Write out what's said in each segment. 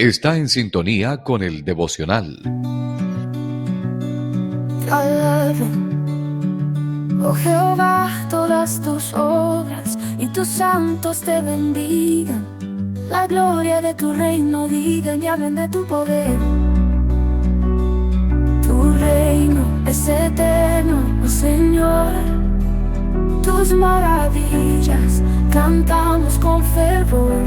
Está en sintonía con el devocional. Alaben, oh Jehová, todas tus obras, y tus santos te bendigan. La gloria de tu reino digan y hablen de tu poder. Tu reino es eterno, oh Señor. Tus maravillas cantamos con fervor.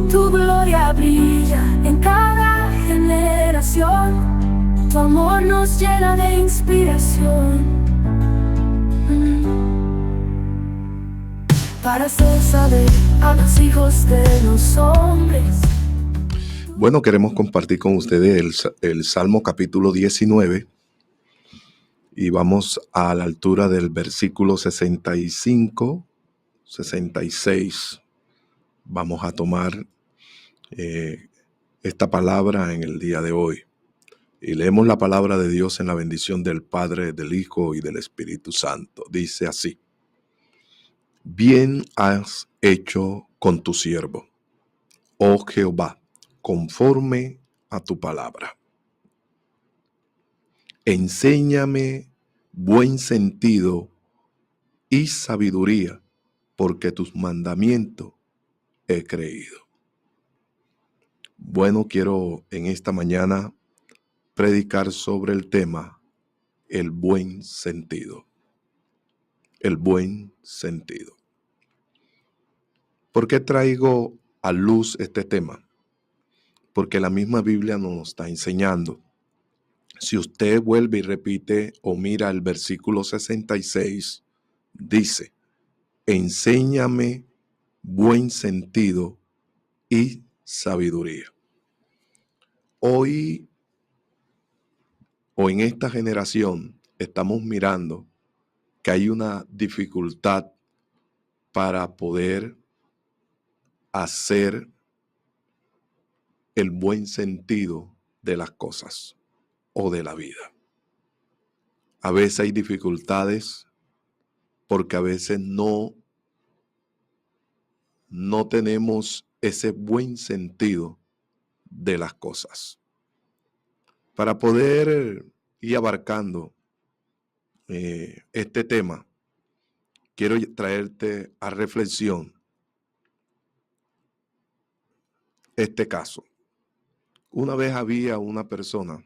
Tu gloria brilla en cada generación. Tu amor nos llena de inspiración. Para hacer saber a los hijos de los hombres. Bueno, queremos compartir con ustedes el Salmo capítulo 19 y vamos a la altura del versículo 65, 66. Vamos a tomar esta palabra en el día de hoy y leemos la palabra de Dios en la bendición del Padre, del Hijo y del Espíritu Santo. Dice así: Bien has hecho con tu siervo, oh Jehová, conforme a tu palabra. Enséñame buen sentido y sabiduría, porque tus mandamientos he creído. Bueno, quiero en esta mañana predicar sobre el tema el buen sentido. El buen sentido. ¿Por qué traigo a luz este tema? Porque la misma Biblia nos está enseñando. Si usted vuelve y repite o mira el versículo 66, dice: enséñame buen sentido y sabiduría. Hoy o en esta generación estamos mirando que hay una dificultad para poder hacer el buen sentido de las cosas o de la vida. A veces hay dificultades porque a veces no tenemos ese buen sentido de las cosas. Para poder ir abarcando este tema, quiero traerte a reflexión este caso. Una vez había una persona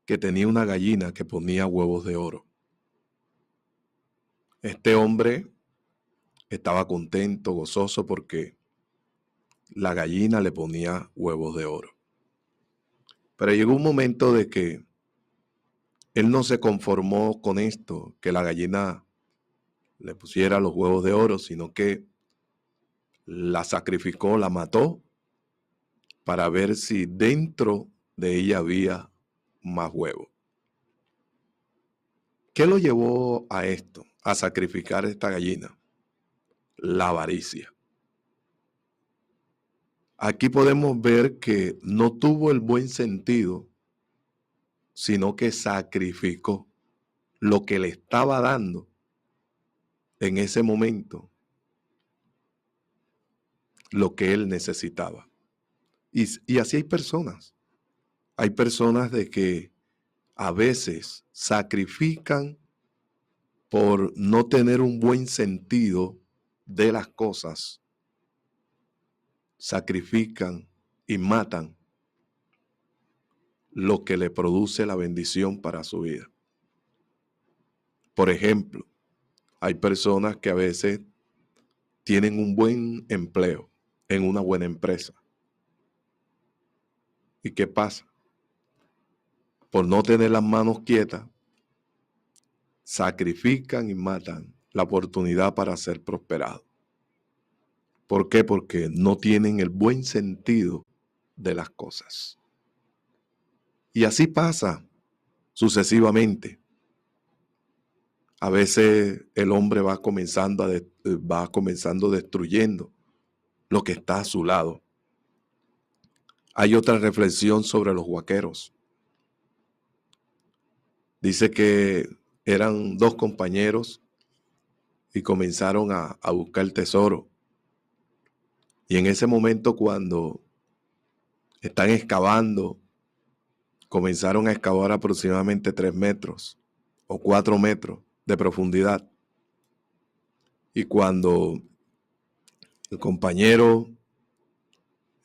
que tenía una gallina que ponía huevos de oro. Este hombre estaba contento, gozoso, porque la gallina le ponía huevos de oro. Pero llegó un momento de que él no se conformó con esto, que la gallina le pusiera los huevos de oro, sino que la sacrificó, la mató, para ver si dentro de ella había más huevos. ¿Qué lo llevó a esto, a sacrificar esta gallina? La avaricia. Aquí podemos ver que no tuvo el buen sentido, sino que sacrificó lo que le estaba dando en ese momento, lo que él necesitaba. Y así hay personas. Hay personas de que a veces sacrifican por no tener un buen sentido de las cosas. Sacrifican y matan lo que le produce la bendición para su vida. Por ejemplo, hay personas que a veces tienen un buen empleo en una buena empresa. ¿Y qué pasa? Por no tener las manos quietas, sacrifican y matan la oportunidad para ser prosperados. ¿Por qué? Porque no tienen el buen sentido de las cosas. Y así pasa sucesivamente. A veces el hombre va comenzando destruyendo lo que está a su lado. Hay otra reflexión sobre los huaqueros. Dice que eran dos compañeros y comenzaron a buscar el tesoro. Y en ese momento, cuando Están excavando, comenzaron a excavar aproximadamente 3 metros o 4 metros de profundidad. Y cuando el compañero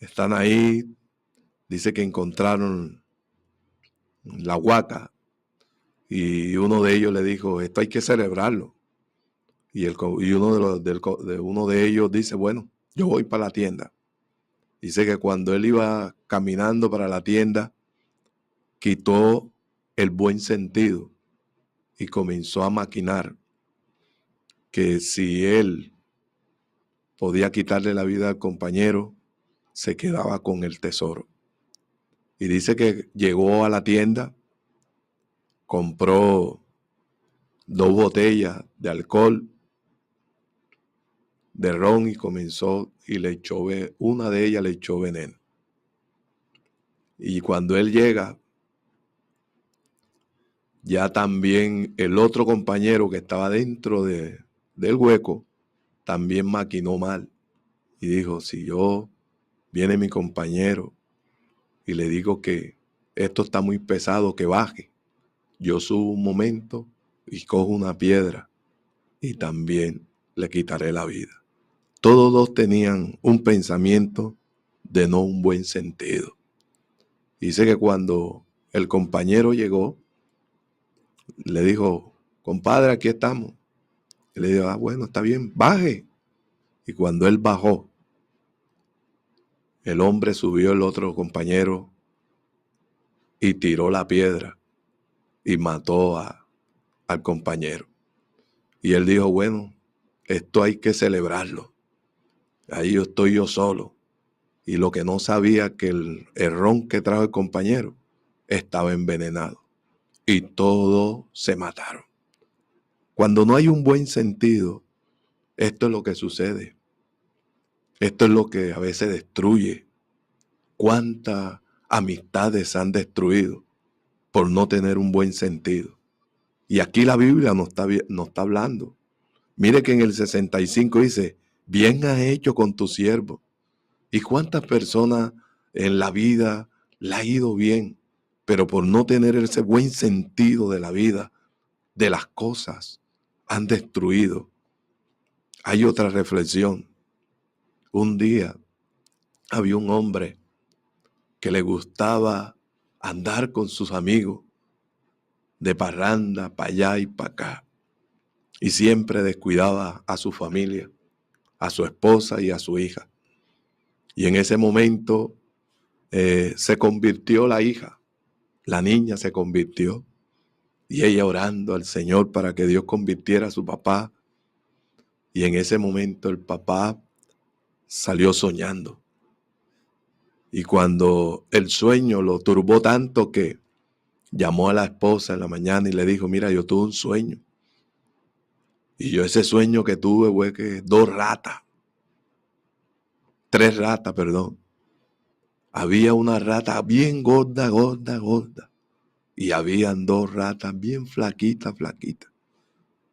están ahí, dice que encontraron la huaca y uno de ellos le dijo, esto hay que celebrarlo. Y uno de ellos dice, bueno, yo voy para la tienda. Dice que cuando él iba caminando para la tienda, quitó el buen sentido y comenzó a maquinar que si él podía quitarle la vida al compañero, se quedaba con el tesoro. Y dice que llegó a la tienda, compró 2 botellas de alcohol, de ron, y comenzó y una de ellas le echó veneno. Y cuando él llega, ya también el otro compañero que estaba dentro del hueco también maquinó mal y dijo, si viene mi compañero y le digo que esto está muy pesado, que baje, yo subo un momento y cojo una piedra y también le quitaré la vida. Todos dos tenían un pensamiento de no un buen sentido. Dice que cuando el compañero llegó, le dijo, compadre, aquí estamos. Y le dijo, bueno, está bien, baje. Y cuando él bajó, el hombre subió el otro compañero y tiró la piedra y mató al compañero. Y él dijo, bueno, esto hay que celebrarlo. Ahí estoy yo solo. Y lo que no sabía que el ron que trajo el compañero estaba envenenado. Y todos se mataron. Cuando no hay un buen sentido, esto es lo que sucede. Esto es lo que a veces destruye. ¿Cuántas amistades se han destruido por no tener un buen sentido? Y aquí la Biblia nos está hablando. Mire que en el 65 dice, bien has hecho con tu siervo. ¿Y cuántas personas en la vida le ha ido bien, pero por no tener ese buen sentido de la vida, de las cosas, han destruido? Hay otra reflexión. Un día había un hombre que le gustaba andar con sus amigos de parranda para allá y para acá. Y siempre descuidaba a su familia, a su esposa y a su hija. Y en ese momento se convirtió la hija, la niña se convirtió. Y ella orando al Señor para que Dios convirtiera a su papá. Y en ese momento el papá salió soñando. Y cuando el sueño lo turbó tanto que llamó a la esposa en la mañana y le dijo, mira, yo tuve un sueño. Y yo ese sueño que tuve fue que 3 ratas, perdón. Había una rata bien gorda. Y habían 2 ratas bien flaquitas.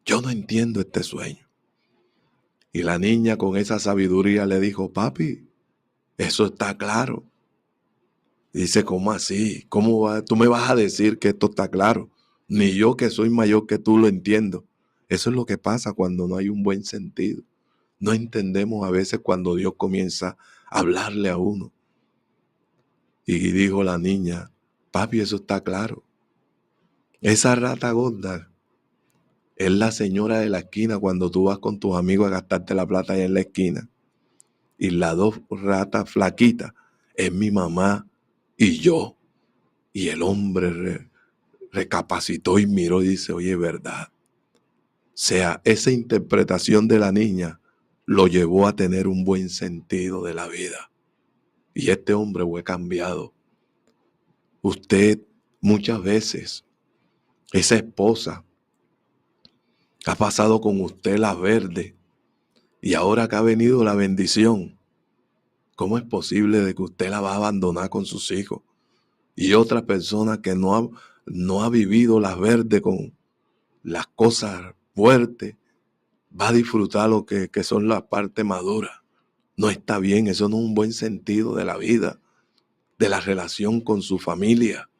Yo no entiendo este sueño. Y la niña con esa sabiduría le dijo, papi, eso está claro. Dice, ¿cómo así? ¿Tú me vas a decir que esto está claro? Ni yo que soy mayor que tú lo entiendo. Eso es lo que pasa cuando no hay un buen sentido. No entendemos a veces cuando Dios comienza a hablarle a uno. Y dijo la niña, papi, eso está claro. Esa rata gorda es la señora de la esquina cuando tú vas con tus amigos a gastarte la plata ahí en la esquina. Y las 2 ratas flaquitas es mi mamá y yo. Y el hombre recapacitó y miró y dice, oye, verdad. O sea, esa interpretación de la niña lo llevó a tener un buen sentido de la vida. Y este hombre fue cambiado. Usted muchas veces, esa esposa, ha pasado con usted la verde y ahora que ha venido la bendición, ¿cómo es posible de que usted la va a abandonar con sus hijos? Y otra persona que no ha vivido la verde con las cosas fuertes, va a disfrutar lo que son las partes maduras. No está bien, eso no es un buen sentido de la vida. de la relación con su familia.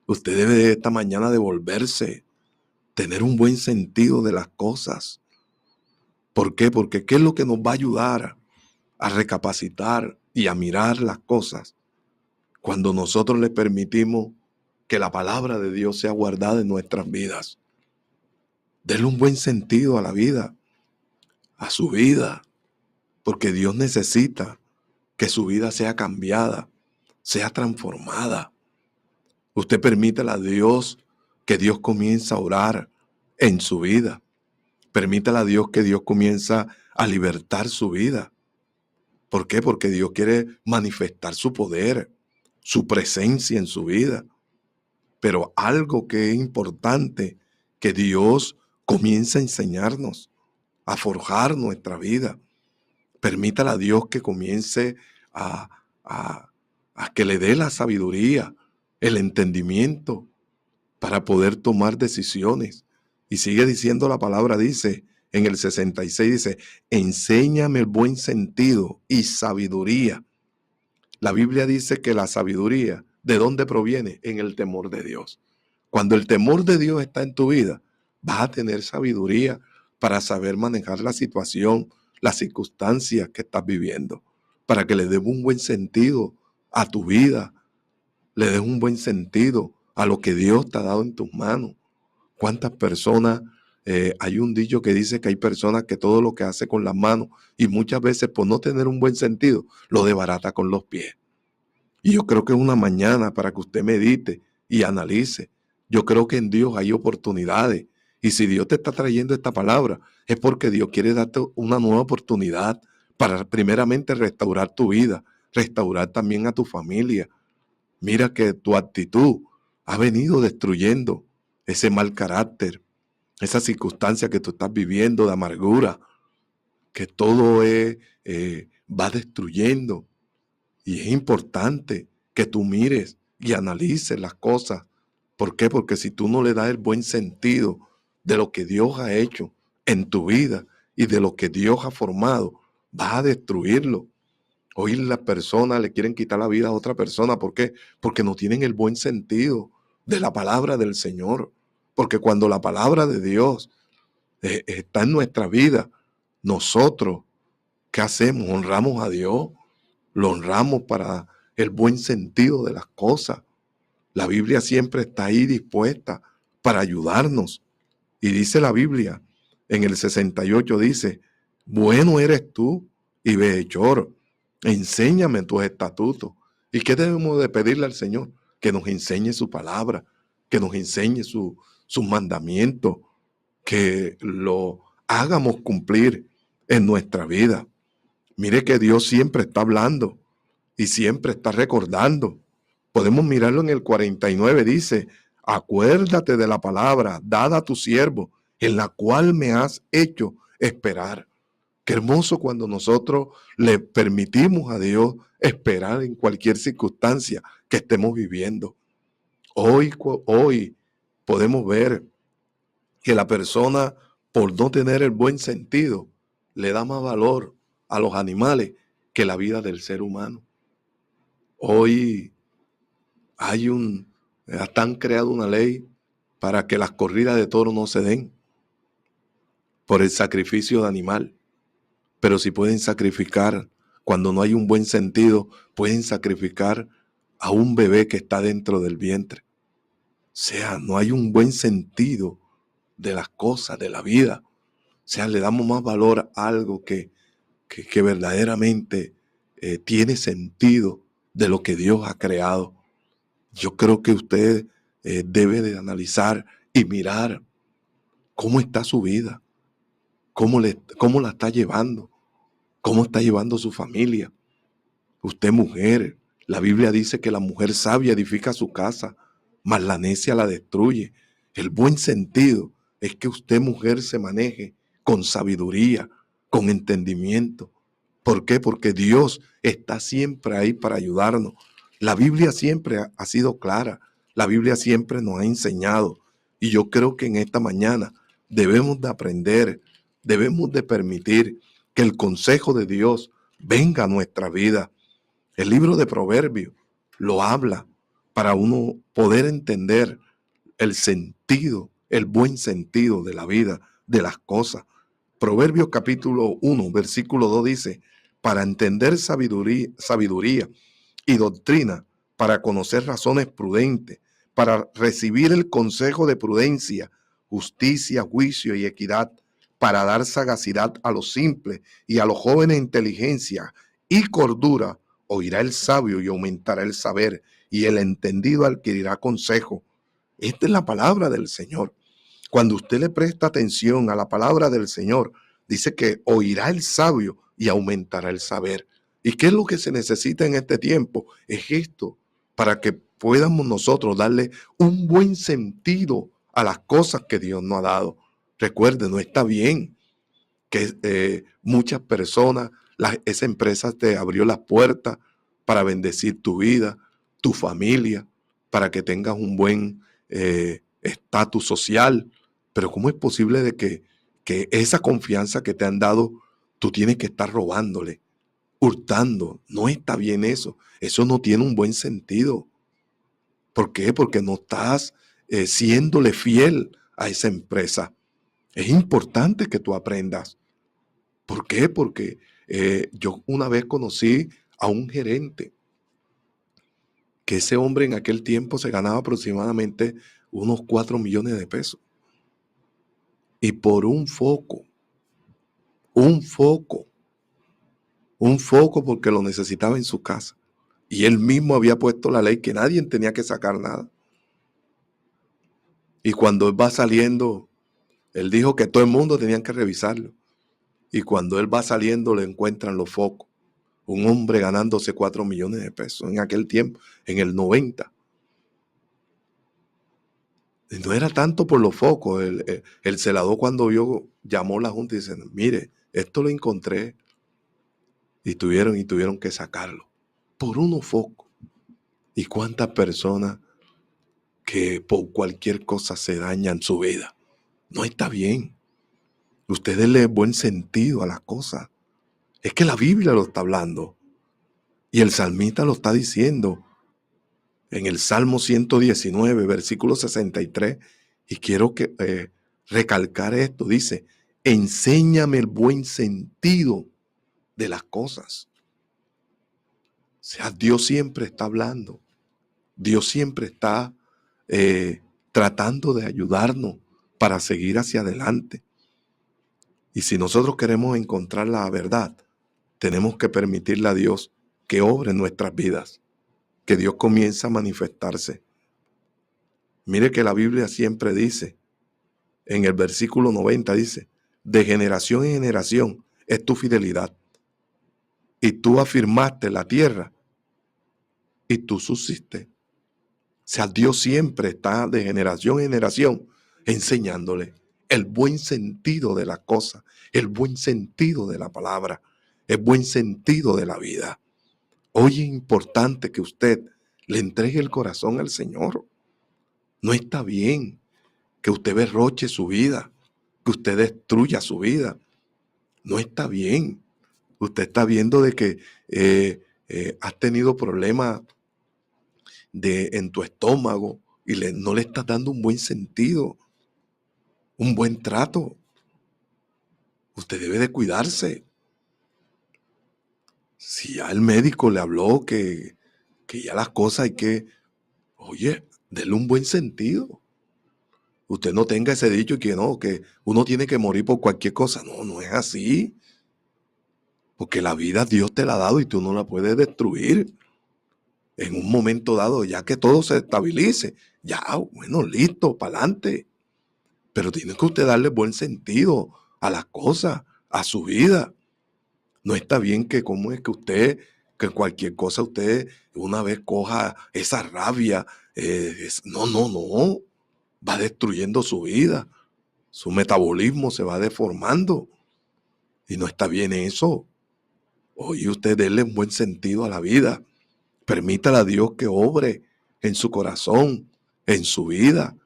Usted debe de esta mañana devolverse, tener un buen sentido de las cosas. ¿Por qué? Porque ¿qué es lo que nos va a ayudar a recapacitar y a mirar las cosas? Cuando nosotros le permitimos que la palabra de Dios sea guardada en nuestras vidas. Denle un buen sentido a la vida, a su vida, porque Dios necesita que su vida sea cambiada, sea transformada. Usted permítale a Dios que Dios comience a orar en su vida. Permítale a Dios que Dios comienza a libertar su vida. ¿Por qué? Porque Dios quiere manifestar su poder, su presencia en su vida. Pero algo que es importante, que Dios comience a enseñarnos, a forjar nuestra vida. Permítale a Dios que comience a, a, a que le dé la sabiduría, el entendimiento para poder tomar decisiones. Y sigue diciendo la palabra, dice en el 66, dice, enséñame el buen sentido y sabiduría. La Biblia dice que la sabiduría, ¿de dónde proviene? En el temor de Dios. Cuando el temor de Dios está en tu vida, vas a tener sabiduría para saber manejar la situación, las circunstancias que estás viviendo, para que le des un buen sentido a tu vida, le des un buen sentido a lo que Dios te ha dado en tus manos. ¿Cuántas personas? Hay un dicho que dice que hay personas que todo lo que hace con las manos y muchas veces por no tener un buen sentido, lo desbarata con los pies. Y yo creo que es una mañana para que usted medite y analice. Yo creo que en Dios hay oportunidades. Y si Dios te está trayendo esta palabra, es porque Dios quiere darte una nueva oportunidad para primeramente restaurar tu vida, restaurar también a tu familia. Mira que tu actitud ha venido destruyendo ese mal carácter, esa circunstancia que tú estás viviendo de amargura, que todo va destruyendo. Y es importante que tú mires y analices las cosas. ¿Por qué? Porque si tú no le das el buen sentido de lo que Dios ha hecho en tu vida y de lo que Dios ha formado, vas a destruirlo. Hoy las personas le quieren quitar la vida a otra persona. ¿Por qué? Porque no tienen el buen sentido de la palabra del Señor. Porque cuando la palabra de Dios está en nuestra vida, nosotros, ¿qué hacemos? Honramos a Dios, lo honramos para el buen sentido de las cosas. La Biblia siempre está ahí dispuesta para ayudarnos. Y dice la Biblia, en el 68 dice, bueno eres tú y bienhechor, enséñame tus estatutos. ¿Y qué debemos de pedirle al Señor? Que nos enseñe su palabra, que nos enseñe sus mandamientos, que lo hagamos cumplir en nuestra vida. Mire que Dios siempre está hablando y siempre está recordando. Podemos mirarlo en el 49, dice, acuérdate de la palabra dada a tu siervo, en la cual me has hecho esperar. Qué hermoso cuando nosotros le permitimos a Dios esperar en cualquier circunstancia que estemos viviendo. Hoy podemos ver que la persona, por no tener el buen sentido, le da más valor a los animales que la vida del ser humano. Hoy hasta han creado una ley para que las corridas de toros no se den por el sacrificio de animal. Pero si pueden sacrificar, cuando no hay un buen sentido, pueden sacrificar a un bebé que está dentro del vientre. O sea, no hay un buen sentido de las cosas, de la vida. O sea, le damos más valor a algo que verdaderamente tiene sentido de lo que Dios ha creado. Yo creo que usted debe de analizar y mirar cómo está su vida, cómo la está llevando, cómo está llevando su familia. Usted mujer, la Biblia dice que la mujer sabia edifica su casa, mas la necia la destruye. El buen sentido es que usted mujer se maneje con sabiduría, con entendimiento. ¿Por qué? Porque Dios está siempre ahí para ayudarnos. La Biblia siempre ha sido clara. La Biblia siempre nos ha enseñado. Y yo creo que en esta mañana debemos de aprender, debemos de permitir que el consejo de Dios venga a nuestra vida. El libro de Proverbios lo habla para uno poder entender el sentido, el buen sentido de la vida, de las cosas. Proverbios capítulo 1, versículo 2 dice, para entender sabiduría y doctrina, para conocer razones prudentes, para recibir el consejo de prudencia, justicia, juicio y equidad, para dar sagacidad a los simples y a los jóvenes inteligencia y cordura, oirá el sabio y aumentará el saber, y el entendido adquirirá consejo. Esta es la palabra del Señor. Cuando usted le presta atención a la palabra del Señor, dice que oirá el sabio y aumentará el saber. ¿Y qué es lo que se necesita en este tiempo? Es esto, para que podamos nosotros darle un buen sentido a las cosas que Dios nos ha dado. Recuerde, no está bien que muchas personas, esa empresa te abrió las puertas para bendecir tu vida, tu familia, para que tengas un buen estatus social. Pero ¿cómo es posible de que esa confianza que te han dado, tú tienes que estar robándole, hurtando? No está bien eso. Eso no tiene un buen sentido. ¿Por qué? Porque no estás siéndole fiel a esa empresa. Es importante que tú aprendas. ¿Por qué? Porque yo una vez conocí a un gerente, que ese hombre en aquel tiempo se ganaba aproximadamente unos 4 millones de pesos. Y por un foco, porque lo necesitaba en su casa. Y él mismo había puesto la ley que nadie tenía que sacar nada. Y cuando él va saliendo, él dijo que todo el mundo tenía que revisarlo. Y cuando él va saliendo, le encuentran los focos. Un hombre ganándose 4 millones de pesos en aquel tiempo, en el 90. Y no era tanto por los focos. El celador, cuando llamó a la junta y dice, mire, esto lo encontré. Y tuvieron que sacarlo por unos focos. ¿Y cuántas personas que por cualquier cosa se dañan su vida? No está bien. Usted denle buen sentido a las cosas. Es que la Biblia lo está hablando. Y el salmista lo está diciendo en el Salmo 119, versículo 63. Y quiero recalcar esto. Dice, enséñame el buen sentido de las cosas. O sea, Dios siempre está hablando. Dios siempre está tratando de ayudarnos para seguir hacia adelante. Y si nosotros queremos encontrar la verdad, tenemos que permitirle a Dios que obre en nuestras vidas, que Dios comience a manifestarse. Mire que la Biblia siempre dice, en el versículo 90 dice, de generación en generación es tu fidelidad. Y tú afirmaste la tierra y tú subsistes. O sea, Dios siempre está de generación en generación enseñándole el buen sentido de la cosa, el buen sentido de la palabra, el buen sentido de la vida. Hoy es importante que usted le entregue el corazón al Señor. No está bien que usted derroche su vida, que usted destruya su vida. No está bien. Usted está viendo de que has tenido problemas en tu estómago y no le estás dando un buen sentido, un buen trato. Usted debe de cuidarse. Si ya el médico le habló que ya las cosas hay que, oye, denle un buen sentido. Usted no tenga ese dicho que no, que uno tiene que morir por cualquier cosa. No, no es así. Porque la vida Dios te la ha dado y tú no la puedes destruir. En un momento dado, ya que todo se estabilice, ya, bueno, listo, para adelante. Pero tiene que usted darle buen sentido a las cosas, a su vida. No está bien que cómo es que usted, que cualquier cosa usted una vez coja esa rabia. No. Va destruyendo su vida. Su metabolismo se va deformando. Y no está bien eso. Oye, usted déle un buen sentido a la vida. Permítale a Dios que obre en su corazón, en su vida.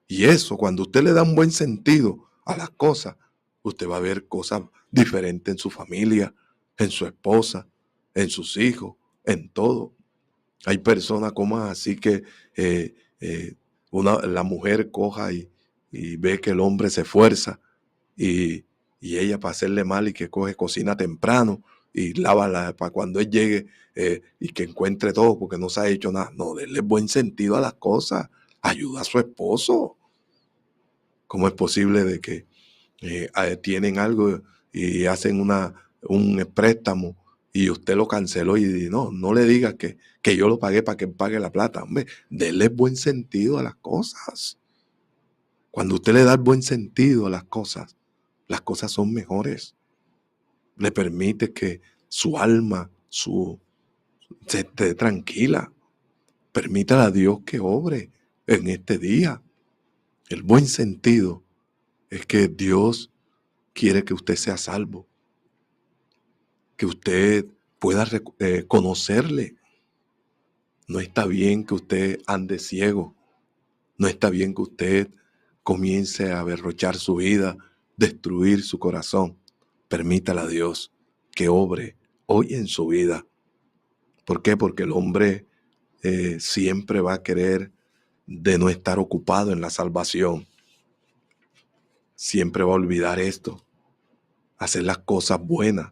Y eso, cuando usted le da un buen sentido a las cosas, usted va a ver cosas diferentes en su familia, en su esposa, en sus hijos, en todo. Hay personas como así que la mujer coja y ve que el hombre se esfuerza y ella para hacerle mal y que coge, cocina temprano y lava para cuando él llegue y que encuentre todo porque no se ha hecho nada. No, denle buen sentido a las cosas. Ayuda a su esposo. ¿Cómo es posible de que tienen algo y hacen un préstamo y usted lo canceló y no le diga que yo lo pagué para que él pague la plata? Hombre, denle buen sentido a las cosas. Cuando usted le da el buen sentido a las cosas son mejores. Le permite que su alma se esté tranquila. Permítale a Dios que obre en este día. El buen sentido es que Dios quiere que usted sea salvo, que usted pueda conocerle. No está bien que usted ande ciego. No está bien que usted comience a derrochar su vida, destruir su corazón. Permítale a Dios que obre hoy en su vida. ¿Por qué? Porque el hombre siempre va a querer de no estar ocupado en la salvación. Siempre va a olvidar esto, hacer las cosas buenas.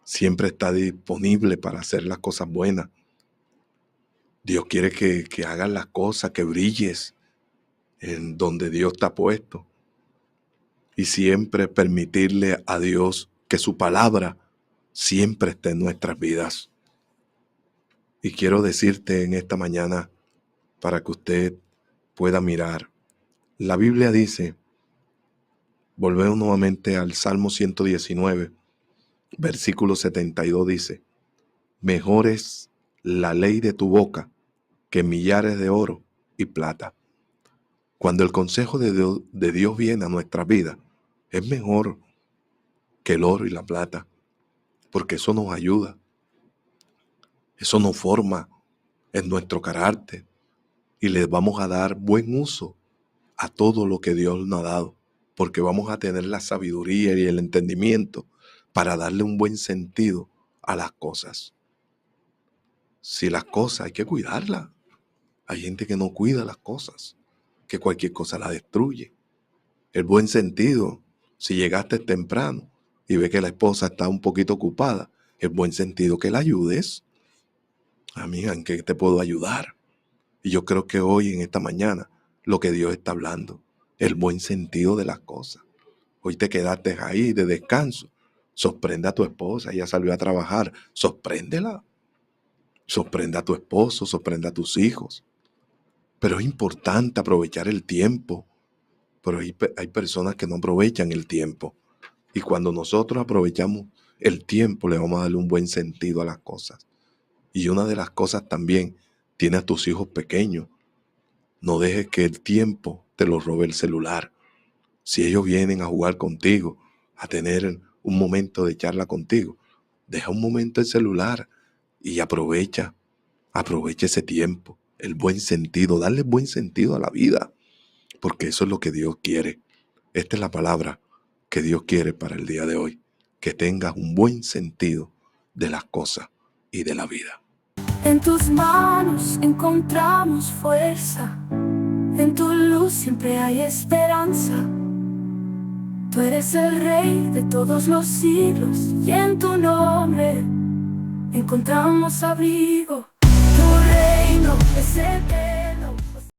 Siempre está disponible para hacer las cosas buenas. Dios quiere que hagas las cosas, que brilles en donde Dios te ha puesto. Y siempre permitirle a Dios que su palabra siempre esté en nuestras vidas. Y quiero decirte en esta mañana, para que usted pueda mirar, la Biblia dice, volvemos nuevamente al Salmo 119, versículo 72 dice, mejor es la ley de tu boca que millares de oro y plata. Cuando el consejo de Dios viene a nuestra vida, es mejor que el oro y la plata, porque eso nos ayuda, eso nos forma en nuestro carácter y le vamos a dar buen uso a todo lo que Dios nos ha dado, porque vamos a tener la sabiduría y el entendimiento para darle un buen sentido a las cosas. Si las cosas hay que cuidarlas, hay gente que no cuida las cosas, que cualquier cosa la destruye. El buen sentido, si llegaste temprano y ves que la esposa está un poquito ocupada, el buen sentido que la ayudes. Amiga, ¿en qué te puedo ayudar? Y yo creo que hoy, en esta mañana, lo que Dios está hablando, el buen sentido de las cosas. Hoy te quedaste ahí de descanso. Sorprende a tu esposa, ella salió a trabajar. Sorpréndela. Sorprende a tu esposo, sorprende a tus hijos. Pero es importante aprovechar el tiempo. Pero hay personas que no aprovechan el tiempo. Y cuando nosotros aprovechamos el tiempo, le vamos a darle un buen sentido a las cosas. Y una de las cosas también, tiene a tus hijos pequeños. No dejes que el tiempo te lo robe el celular. Si ellos vienen a jugar contigo, a tener un momento de charla contigo, deja un momento el celular y aprovecha ese tiempo, el buen sentido, darle buen sentido a la vida, porque eso es lo que Dios quiere. Esta es la palabra que Dios quiere para el día de hoy, que tengas un buen sentido de las cosas y de la vida. En tus manos encontramos fuerza, en tu luz siempre hay esperanza. Tú eres el Rey de todos los siglos y en tu nombre encontramos abrigo. Tu reino es eterno.